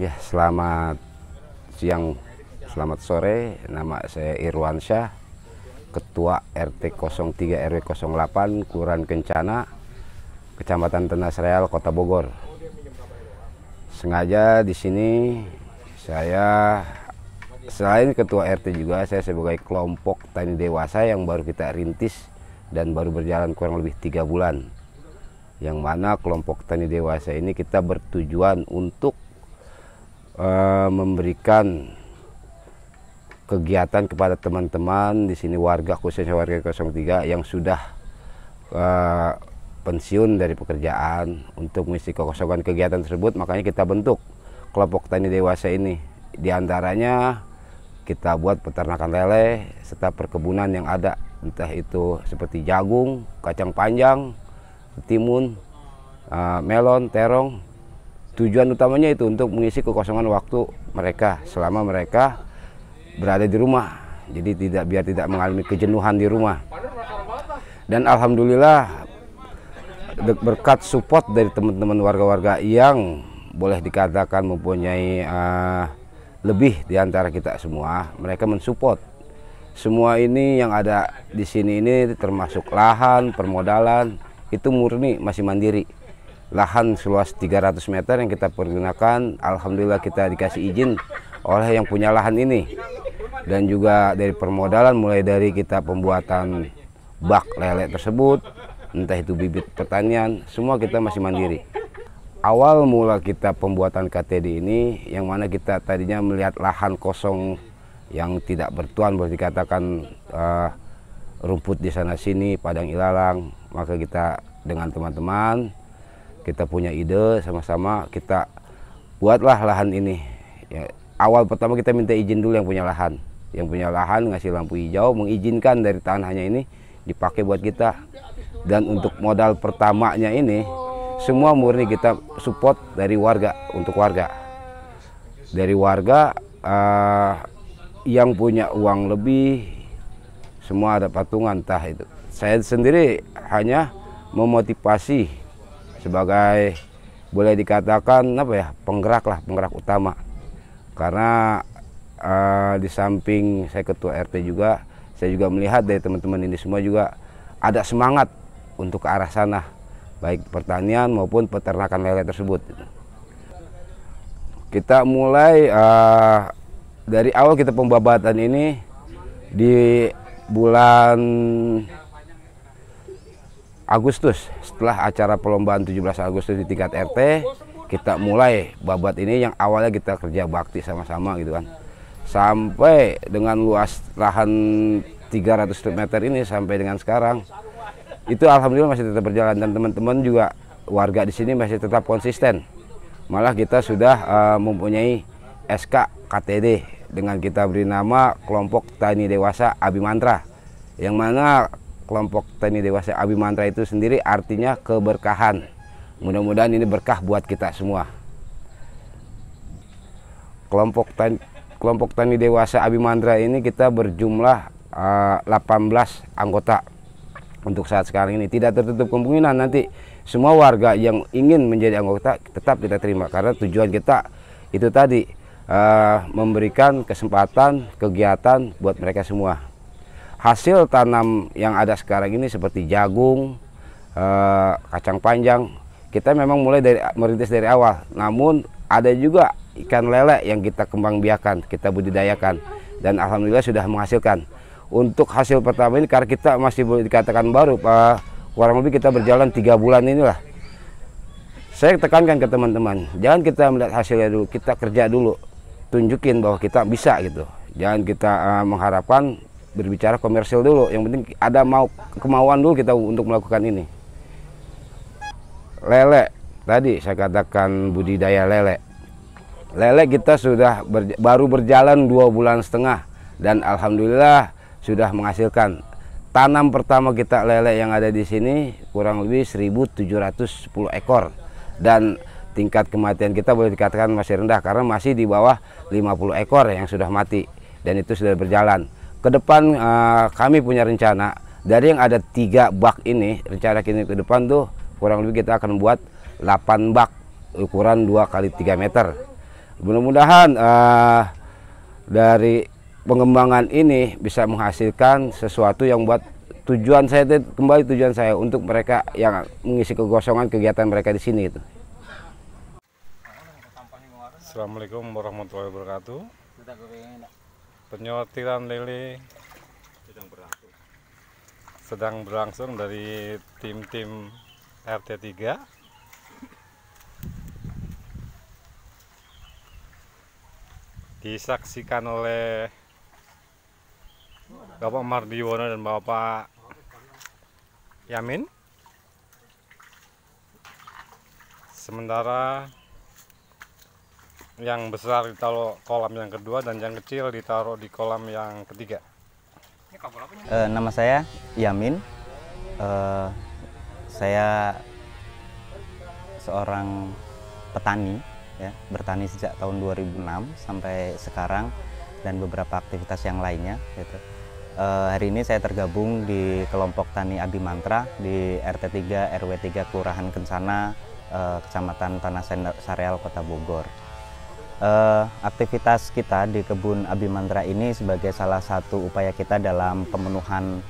Ya, selamat siang, selamat sore. Nama saya Irwansyah, Ketua RT 03 RW 08 Kelurahan Kencana, Kecamatan Tenas Real, Kota Bogor. Sengaja di sini saya selain Ketua RT juga saya sebagai kelompok tani dewasa yang baru kita rintis dan baru berjalan kurang lebih 3 bulan. Yang mana kelompok tani dewasa ini kita bertujuan untuk memberikan kegiatan kepada teman-teman di sini, warga khususnya warga 03 yang sudah pensiun dari pekerjaan, untuk mengisi kekosongan kegiatan tersebut. Makanya kita bentuk kelompok tani dewasa ini. Di antaranya kita buat peternakan lele serta perkebunan yang ada, entah itu seperti jagung, kacang panjang, timun, melon, terong. Tujuan utamanya itu untuk mengisi kekosongan waktu mereka selama mereka berada di rumah. Jadi biar tidak mengalami kejenuhan di rumah. Dan alhamdulillah berkat support dari teman-teman warga-warga yang boleh dikatakan mempunyai lebih di antara kita semua, mereka mensupport. Semua ini yang ada di sini ini termasuk lahan, permodalan, itu murni masih mandiri. Lahan seluas 300 meter yang kita pergunakan, alhamdulillah kita dikasih izin oleh yang punya lahan ini. Dan juga dari permodalan, mulai dari kita pembuatan bak lele tersebut, entah itu bibit pertanian, semua kita masih mandiri. Awal mula kita pembuatan KTD ini, yang mana kita tadinya melihat lahan kosong yang tidak bertuan, boleh dikatakan rumput di sana sini, padang ilalang. Maka kita dengan teman-teman kita punya ide, sama-sama kita buatlah lahan ini. Ya, awal pertama kita minta izin dulu yang punya lahan. Yang punya lahan ngasih lampu hijau, mengizinkan dari tanahnya ini dipakai buat kita. Dan untuk modal pertamanya ini semua murni kita support dari warga, untuk warga. Dari warga yang punya uang lebih, semua ada patungan, entah itu. Saya sendiri hanya memotivasi sebagai boleh dikatakan penggerak utama. Karena di samping saya ketua RT juga, saya juga melihat dari teman-teman ini semua juga ada semangat untuk ke arah sana, baik pertanian maupun peternakan lele tersebut. Kita mulai dari awal kita pembabatan ini di bulan Agustus, setelah acara perlombaan 17 Agustus di tingkat RT, kita mulai babat ini yang awalnya kita kerja bakti sama-sama gitu kan. Sampai dengan luas lahan 300 meter ini sampai dengan sekarang, itu alhamdulillah masih tetap berjalan, dan teman-teman juga warga di sini masih tetap konsisten. Malah kita sudah mempunyai SK KTD dengan kita beri nama Kelompok Tani Dewasa Abimantra, yang mana Kelompok Tani Dewasa Abimantra itu sendiri artinya keberkahan. Mudah-mudahan ini berkah buat kita semua. Kelompok Tani Dewasa Abimantra ini kita berjumlah 18 anggota untuk saat sekarang ini. Tidak tertutup kemungkinan nanti semua warga yang ingin menjadi anggota tetap kita terima, karena tujuan kita itu tadi memberikan kesempatan kegiatan buat mereka semua. Hasil tanam yang ada sekarang ini seperti jagung, kacang panjang, kita memang mulai merintis dari awal. Namun ada juga ikan lele yang kita kembang biakan, kita budidayakan, dan alhamdulillah sudah menghasilkan. Untuk hasil pertama ini, karena kita masih boleh dikatakan baru, kurang lebih kita berjalan 3 bulan inilah. Saya tekankan ke teman-teman, jangan kita melihat hasilnya dulu, kita kerja dulu, tunjukin bahwa kita bisa gitu. Jangan kita mengharapkan berbicara komersil dulu, yang penting ada kemauan dulu kita untuk melakukan ini. Lele tadi saya katakan budidaya lele. Lele kita sudah baru berjalan 2,5 bulan, dan alhamdulillah sudah menghasilkan. Tanam pertama kita lele yang ada di sini kurang lebih 1.710 ekor, dan tingkat kematian kita boleh dikatakan masih rendah karena masih di bawah 50 ekor yang sudah mati, dan itu sudah berjalan. Ke depan kami punya rencana, dari yang ada 3 bak ini, rencana kini ke depan tuh kurang lebih kita akan buat 8 bak ukuran 2 x 3 meter. Mudah-mudahan dari pengembangan ini bisa menghasilkan sesuatu yang buat tujuan saya untuk mereka yang mengisi kekosongan kegiatan mereka di sini itu. Assalamualaikum warahmatullahi wabarakatuh. Penyortiran lele sedang berlangsung dari tim-tim RT3. Disaksikan oleh Bapak Mardiono dan Bapak Yamin. Sementara yang besar ditaruh kolam yang kedua dan yang kecil ditaruh di kolam yang ketiga. Nama saya Yamin. Saya seorang petani, ya, bertani sejak tahun 2006 sampai sekarang dan beberapa aktivitas yang lainnya. Gitu. Hari ini saya tergabung di kelompok tani Abimantra di RT3 RW3 Kelurahan Kencana, Kecamatan Tanah Sareal, Kota Bogor. Aktivitas kita di kebun Abimantra ini sebagai salah satu upaya kita dalam pemenuhan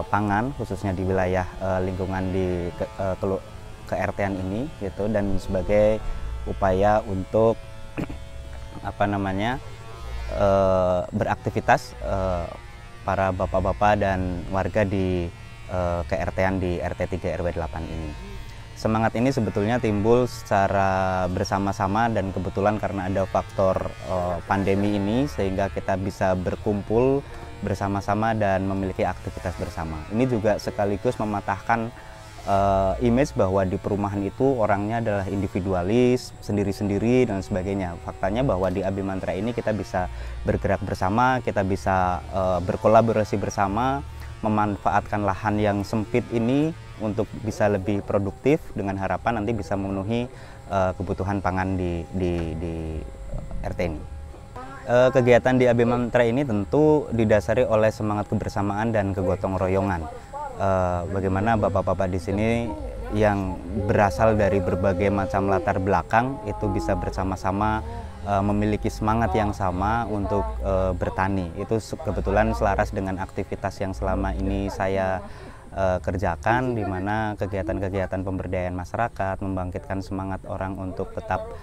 pangan khususnya di wilayah lingkungan di ke-RT-an ini gitu, dan sebagai upaya untuk beraktivitas para bapak-bapak dan warga di ke-RT-an di RT3 RW8 ini. Semangat ini sebetulnya timbul secara bersama-sama dan kebetulan karena ada faktor pandemi ini sehingga kita bisa berkumpul bersama-sama dan memiliki aktivitas bersama. Ini juga sekaligus mematahkan image bahwa di perumahan itu orangnya adalah individualis, sendiri-sendiri dan sebagainya. Faktanya bahwa di Abimantra ini kita bisa bergerak bersama, kita bisa berkolaborasi bersama, memanfaatkan lahan yang sempit ini untuk bisa lebih produktif dengan harapan nanti bisa memenuhi kebutuhan pangan di RT ini. Kegiatan di Abimantra ini tentu didasari oleh semangat kebersamaan dan kegotong royongan. Bagaimana bapak-bapak di sini yang berasal dari berbagai macam latar belakang itu bisa bersama-sama memiliki semangat yang sama untuk bertani. Itu kebetulan selaras dengan aktivitas yang selama ini saya kerjakan, di mana kegiatan-kegiatan pemberdayaan masyarakat, membangkitkan semangat orang untuk tetap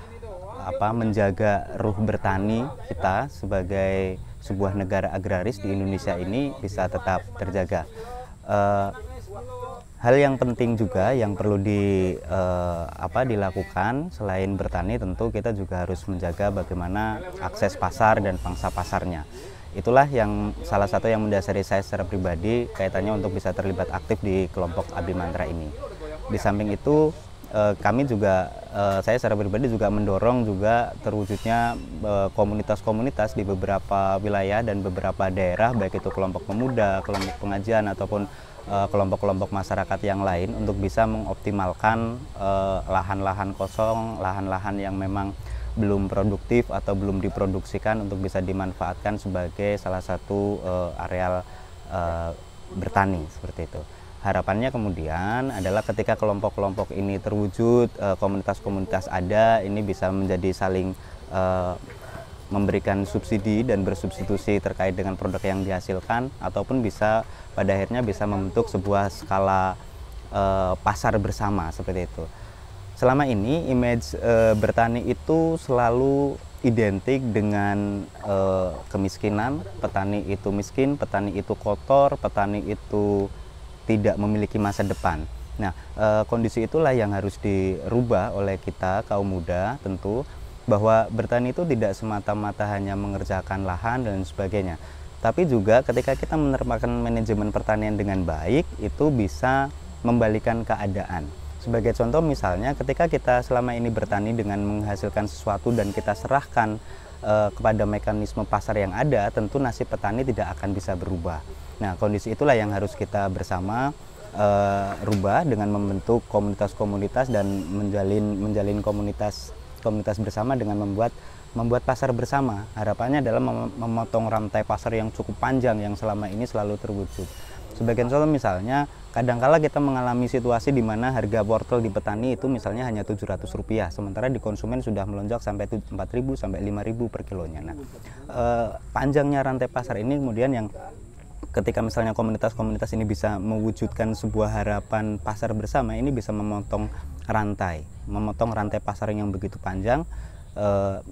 menjaga ruh bertani kita sebagai sebuah negara agraris di Indonesia ini bisa tetap terjaga. Hal yang penting juga yang perlu dilakukan selain bertani, tentu kita juga harus menjaga bagaimana akses pasar dan pangsa pasarnya. Itulah yang salah satu yang mendasari saya secara pribadi kaitannya untuk bisa terlibat aktif di kelompok Abimantra ini. Di samping itu kami juga, saya secara pribadi juga mendorong juga terwujudnya komunitas-komunitas di beberapa wilayah dan beberapa daerah, baik itu kelompok pemuda, kelompok pengajian ataupun kelompok-kelompok masyarakat yang lain untuk bisa mengoptimalkan lahan-lahan kosong, lahan-lahan yang memang belum produktif atau belum diproduksikan untuk bisa dimanfaatkan sebagai salah satu areal bertani seperti itu. Harapannya kemudian adalah ketika kelompok-kelompok ini terwujud, komunitas-komunitas ada, ini bisa menjadi saling memberikan subsidi dan bersubstitusi terkait dengan produk yang dihasilkan, ataupun bisa pada akhirnya bisa membentuk sebuah skala pasar bersama seperti itu. Selama ini image bertani itu selalu identik dengan kemiskinan, petani itu miskin, petani itu kotor, petani itu tidak memiliki masa depan. Nah, kondisi itulah yang harus dirubah oleh kita kaum muda tentu, bahwa bertani itu tidak semata-mata hanya mengerjakan lahan dan sebagainya, tapi juga ketika kita menerapkan manajemen pertanian dengan baik, itu bisa membalikan keadaan. Sebagai contoh misalnya ketika kita selama ini bertani dengan menghasilkan sesuatu dan kita serahkan kepada mekanisme pasar yang ada, tentu nasib petani tidak akan bisa berubah. Nah, kondisi itulah yang harus kita bersama rubah dengan membentuk komunitas-komunitas dan menjalin komunitas bersama dengan membuat pasar bersama. Harapannya adalah memotong rantai pasar yang cukup panjang yang selama ini selalu terwujud. Sebagian contoh misalnya, kadangkala kita mengalami situasi di mana harga wortel di petani itu misalnya hanya Rp700, sementara di konsumen sudah melonjak sampai 4.000 sampai 5.000 per kilonya. Nah, panjangnya rantai pasar ini kemudian yang ketika misalnya komunitas-komunitas ini bisa mewujudkan sebuah harapan pasar bersama, ini bisa memotong rantai pasar yang begitu panjang,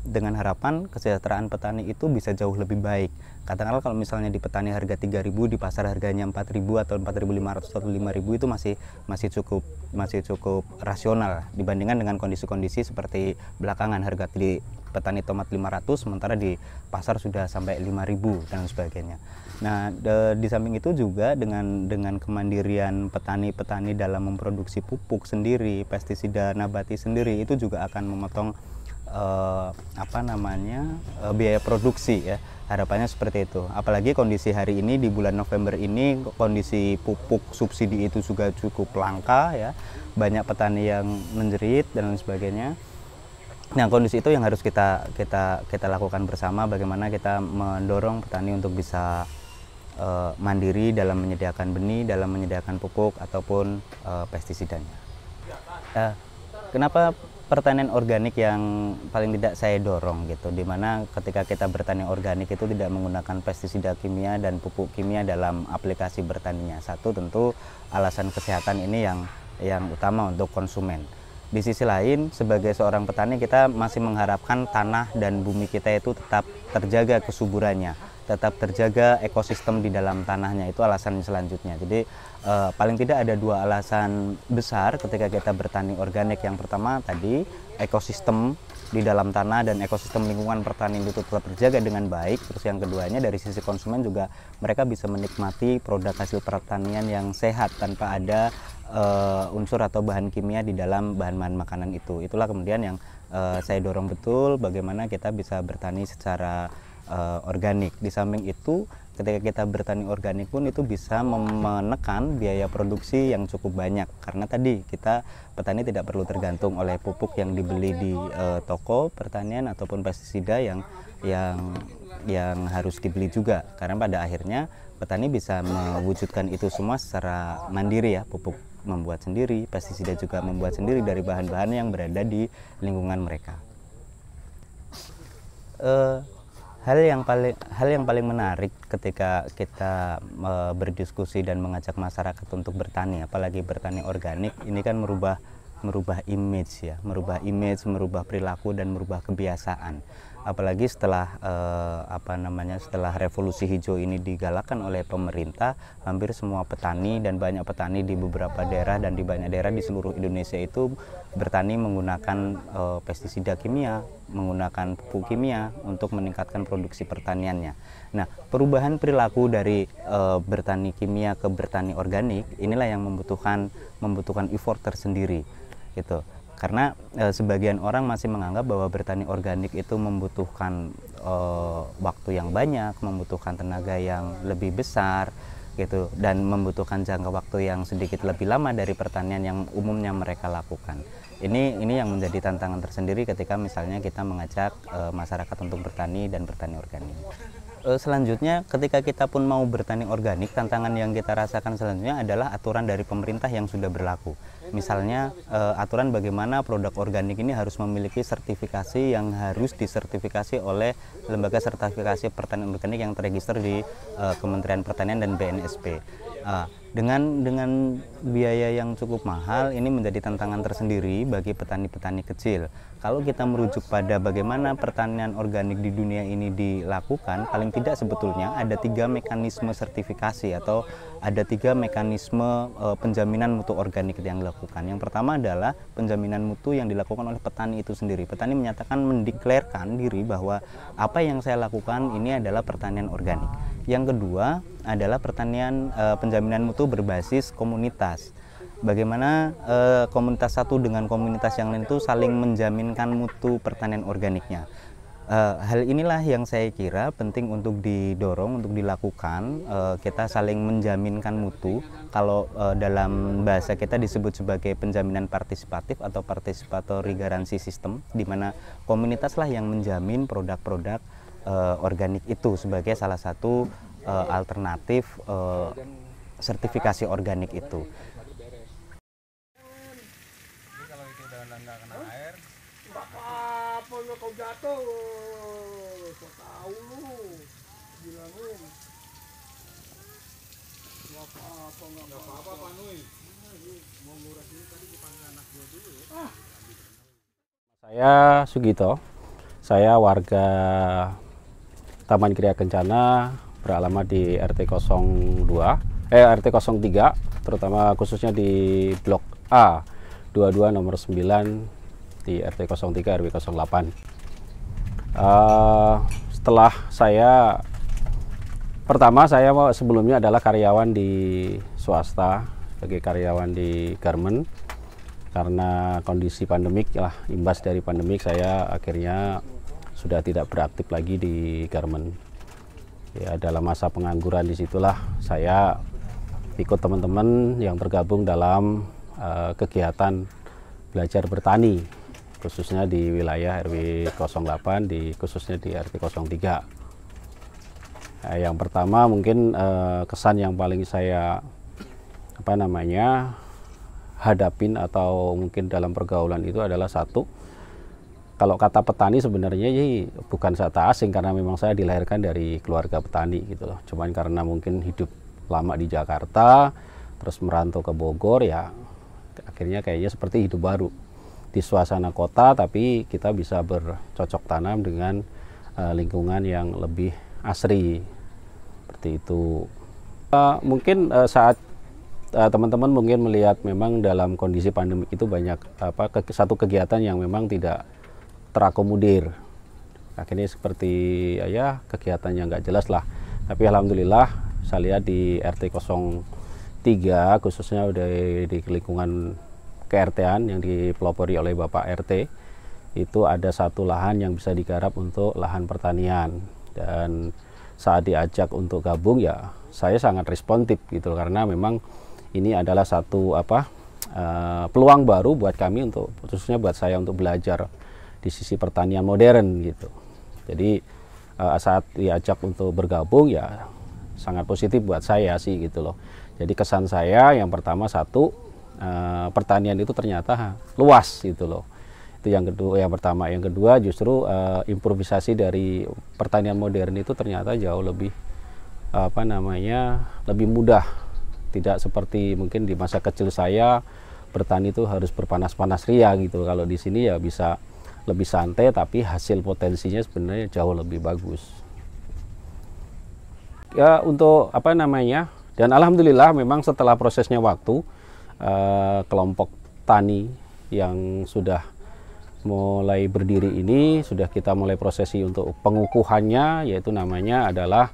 dengan harapan kesejahteraan petani itu bisa jauh lebih baik. Katakanlah kalau misalnya di petani harga 3.000, di pasar harganya 4.000 atau 4.500 atau 5.000, itu masih cukup rasional dibandingkan dengan kondisi-kondisi seperti belakangan harga di petani tomat 500 sementara di pasar sudah sampai 5.000 dan sebagainya. Nah, di samping itu juga dengan kemandirian petani-petani dalam memproduksi pupuk sendiri, pestisida nabati sendiri, itu juga akan memotong biaya produksi ya. Harapannya seperti itu. Apalagi kondisi hari ini di bulan November ini, kondisi pupuk subsidi itu juga cukup langka ya. Banyak petani yang menjerit dan lain sebagainya. Nah, kondisi itu yang harus kita lakukan bersama, bagaimana kita mendorong petani untuk bisa mandiri dalam menyediakan benih, dalam menyediakan pupuk ataupun pestisidanya. Kenapa pertanian organik yang paling tidak saya dorong gitu, dimana ketika kita bertani organik itu tidak menggunakan pestisida kimia dan pupuk kimia dalam aplikasi bertaninya. Satu, tentu alasan kesehatan ini yang utama untuk konsumen. Di sisi lain, sebagai seorang petani, kita masih mengharapkan tanah dan bumi kita itu tetap terjaga kesuburannya, tetap terjaga ekosistem di dalam tanahnya. Itu alasan selanjutnya. Jadi paling tidak ada dua alasan besar ketika kita bertani organik. Yang pertama tadi, ekosistem di dalam tanah dan ekosistem lingkungan pertanian itu tetap terjaga dengan baik. Terus yang keduanya, dari sisi konsumen juga mereka bisa menikmati produk hasil pertanian yang sehat tanpa ada unsur atau bahan kimia di dalam bahan-bahan makanan itu. Itulah kemudian yang saya dorong betul, bagaimana kita bisa bertani secara organik. Di samping itu, ketika kita bertani organik pun itu bisa menekan biaya produksi yang cukup banyak, karena tadi kita petani tidak perlu tergantung oleh pupuk yang dibeli di toko pertanian ataupun pestisida yang harus dibeli juga, karena pada akhirnya petani bisa mewujudkan itu semua secara mandiri ya, pupuk membuat sendiri, pestisida juga membuat sendiri dari bahan-bahan yang berada di lingkungan mereka. Hal yang paling menarik ketika kita berdiskusi dan mengajak masyarakat untuk bertani, apalagi bertani organik, ini kan merubah image ya, merubah perilaku dan merubah kebiasaan. Apalagi setelah setelah revolusi hijau ini digalakkan oleh pemerintah, hampir semua petani dan banyak petani di beberapa daerah dan di banyak daerah di seluruh Indonesia itu bertani menggunakan pestisida kimia, menggunakan pupuk kimia untuk meningkatkan produksi pertaniannya. Nah, perubahan perilaku dari bertani kimia ke bertani organik inilah yang membutuhkan effort tersendiri gitu. Karena sebagian orang masih menganggap bahwa bertani organik itu membutuhkan waktu yang banyak, membutuhkan tenaga yang lebih besar gitu, dan membutuhkan jangka waktu yang sedikit lebih lama dari pertanian yang umumnya mereka lakukan. Ini yang menjadi tantangan tersendiri ketika misalnya kita mengajak masyarakat untuk bertani dan bertani organik. Selanjutnya, ketika kita pun mau bertani organik, tantangan yang kita rasakan selanjutnya adalah aturan dari pemerintah yang sudah berlaku. Misalnya aturan bagaimana produk organik ini harus memiliki sertifikasi yang harus disertifikasi oleh lembaga sertifikasi pertanian organik yang terregister di Kementerian Pertanian dan BNSP. Dengan biaya yang cukup mahal, ini menjadi tantangan tersendiri bagi petani-petani kecil. Kalau kita merujuk pada bagaimana pertanian organik di dunia ini dilakukan, paling tidak sebetulnya ada 3 mekanisme sertifikasi atau ada 3 mekanisme penjaminan mutu organik yang dilakukan. Yang pertama adalah penjaminan mutu yang dilakukan oleh petani itu sendiri. Petani menyatakan, mendeklarkan diri bahwa apa yang saya lakukan ini adalah pertanian organik. Yang kedua adalah pertanian penjaminan mutu berbasis komunitas. Bagaimana komunitas satu dengan komunitas yang lain itu saling menjaminkan mutu pertanian organiknya. Hal inilah yang saya kira penting untuk didorong, untuk dilakukan. Kita saling menjaminkan mutu. Kalau dalam bahasa kita disebut sebagai penjaminan partisipatif atau participatory guarantee system, di mana komunitaslah yang menjamin produk-produk organik itu sebagai salah satu alternatif sertifikasi organik itu. Kalau itu udah nggak kena air, apa nggak kau jatuh? So tahu lu, bilangin. Nggak apa-apa, nggak apa-apa, Panui. Mau ngurus ini tadi dipanggil anak gua dulu ya. Saya Sugito, saya warga Taman Kriya Kencana, beralamat di RT 03, terutama khususnya di Blok A 22 nomor 9 di RT 03 RW 08. Setelah saya sebelumnya adalah karyawan di swasta, sebagai karyawan di garmen. Karena kondisi pandemik lah, imbas dari pandemik saya akhirnya sudah tidak beraktif lagi di garmen. Ya, dalam masa pengangguran disitulah saya ikut teman-teman yang tergabung dalam kegiatan belajar bertani, khususnya di wilayah RW 08, khususnya di RT 03. Yang pertama mungkin kesan yang paling saya hadapin atau mungkin dalam pergaulan itu adalah satu, kalau kata petani sebenarnya ini bukan kata asing karena memang saya dilahirkan dari keluarga petani gitu loh. Cuman karena mungkin hidup lama di Jakarta terus merantau ke Bogor, ya akhirnya kayaknya seperti hidup baru di suasana kota, tapi kita bisa bercocok tanam dengan lingkungan yang lebih asri seperti itu. Mungkin saat teman-teman mungkin melihat memang dalam kondisi pandemi itu banyak satu kegiatan yang memang tidak terakomodir. Akhirnya seperti ya kegiatan yang nggak jelas lah. Tapi alhamdulillah saya lihat di RT 03 khususnya udah di lingkungan KRT-an yang dipelopori oleh Bapak RT, itu ada satu lahan yang bisa digarap untuk lahan pertanian. Dan saat diajak untuk gabung ya saya sangat responsif gitu, karena memang ini adalah satu peluang baru buat kami, untuk khususnya buat saya untuk belajar di sisi pertanian modern gitu. Jadi saat diajak untuk bergabung ya sangat positif buat saya sih gitu loh. Jadi kesan saya yang pertama satu, pertanian itu ternyata luas gitu loh. Itu yang kedua, yang pertama. Yang kedua justru improvisasi dari pertanian modern itu ternyata jauh lebih lebih mudah. Tidak seperti mungkin di masa kecil saya bertani itu harus berpanas-panas ria gitu. Kalau di sini ya bisa lebih santai, tapi hasil potensinya sebenarnya jauh lebih bagus. Ya untuk dan alhamdulillah memang setelah prosesnya waktu, kelompok tani yang sudah mulai berdiri ini sudah kita mulai prosesi untuk pengukuhannya, yaitu namanya adalah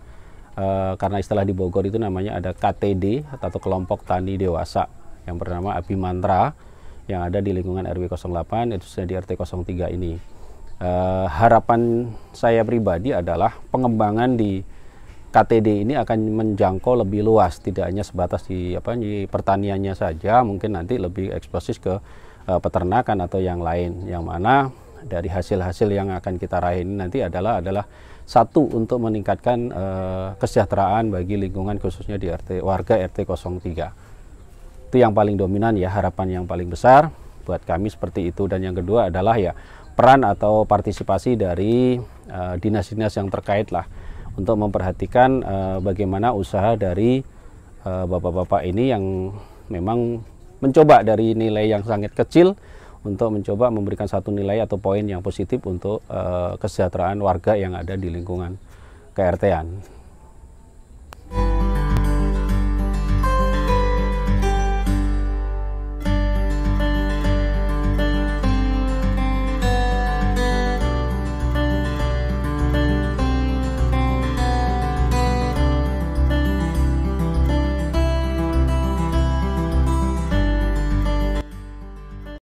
karena istilah di Bogor itu namanya ada KTD atau kelompok tani dewasa yang bernama Abimantra yang ada di lingkungan RW 08, itu sudah di RT 03 ini. Harapan saya pribadi adalah pengembangan di KTD ini akan menjangkau lebih luas, tidak hanya sebatas di pertaniannya saja, mungkin nanti lebih eksposif ke peternakan atau yang lain, yang mana dari hasil-hasil yang akan kita raih ini nanti adalah satu, untuk meningkatkan kesejahteraan bagi lingkungan khususnya di warga RT 03. Itu yang paling dominan ya, harapan yang paling besar buat kami seperti itu. Dan yang kedua adalah ya peran atau partisipasi dari dinas-dinas yang terkait lah, untuk memperhatikan bagaimana usaha dari bapak-bapak ini yang memang mencoba dari nilai yang sangat kecil untuk mencoba memberikan satu nilai atau poin yang positif untuk kesejahteraan warga yang ada di lingkungan KRT-an.